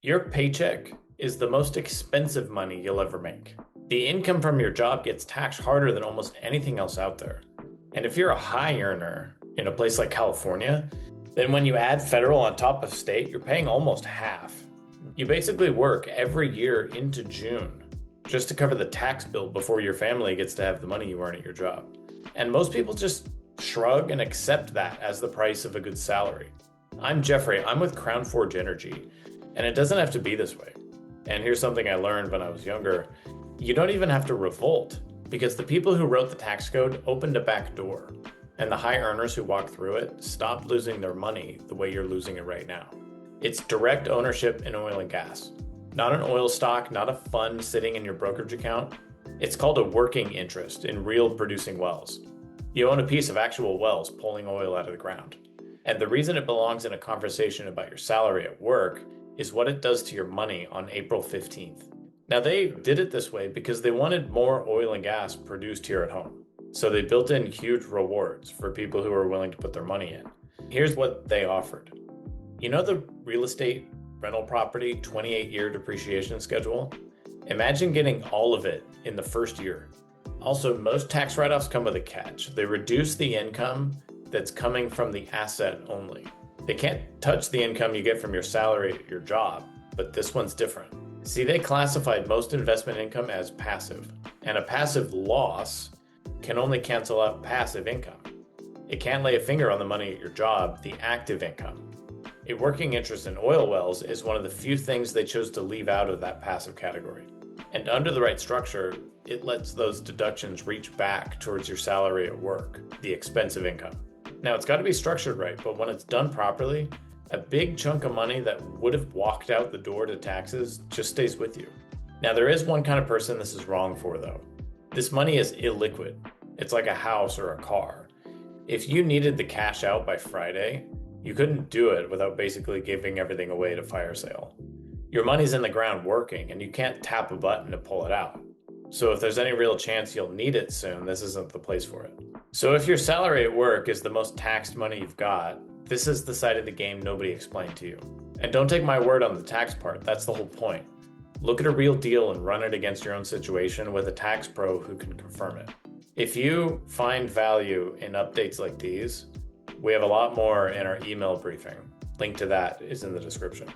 Your paycheck is the most expensive money you'll ever make. The income from your job gets taxed harder than almost anything else out there. And if you're a high earner in a place like California, then when you add federal on top of state, you're paying almost half. You basically work every year into June just to cover the tax bill before your family gets to have the money you earn at your job. And most people just shrug and accept that as the price of a good salary. I'm Jeffrey, I'm with CrownForge Energy, and it doesn't have to be this way. And here's something I learned when I was younger. You don't even have to revolt, because the people who wrote the tax code opened a back door, and the high earners who walked through it stopped losing their money the way you're losing it right now. It's direct ownership in oil and gas. Not an oil stock, not a fund sitting in your brokerage account. It's called a working interest in real producing wells. You own a piece of actual wells pulling oil out of the ground. And the reason it belongs in a conversation about your salary at work is what it does to your money on April 15th. Now, they did it this way because they wanted more oil and gas produced here at home. So they built in huge rewards for people who are willing to put their money in. Here's what they offered. You know the real estate rental property 28-year depreciation schedule? Imagine getting all of it in the first year. Also, most tax write-offs come with a catch. They reduce the income that's coming from the asset only. They can't touch the income you get from your salary at your job, but this one's different. See, they classified most investment income as passive, and a passive loss can only cancel out passive income. It can't lay a finger on the money at your job, the active income. A working interest in oil wells is one of the few things they chose to leave out of that passive category. And under the right structure, it lets those deductions reach back towards your salary at work, the expensive income. Now, it's got to be structured right, but when it's done properly, a big chunk of money that would have walked out the door to taxes just stays with you. Now, there is one kind of person this is wrong for, though. This money is illiquid. It's like a house or a car. If you needed the cash out by Friday, you couldn't do it without basically giving everything away to fire sale. Your money's in the ground working, and you can't tap a button to pull it out. So if there's any real chance you'll need it soon, this isn't the place for it. So if your salary at work is the most taxed money you've got, this is the side of the game nobody explained to you. And don't take my word on the tax part, that's the whole point. Look at a real deal and run it against your own situation with a tax pro who can confirm it. If you find value in updates like these, we have a lot more in our email briefing. Link to that is in the description.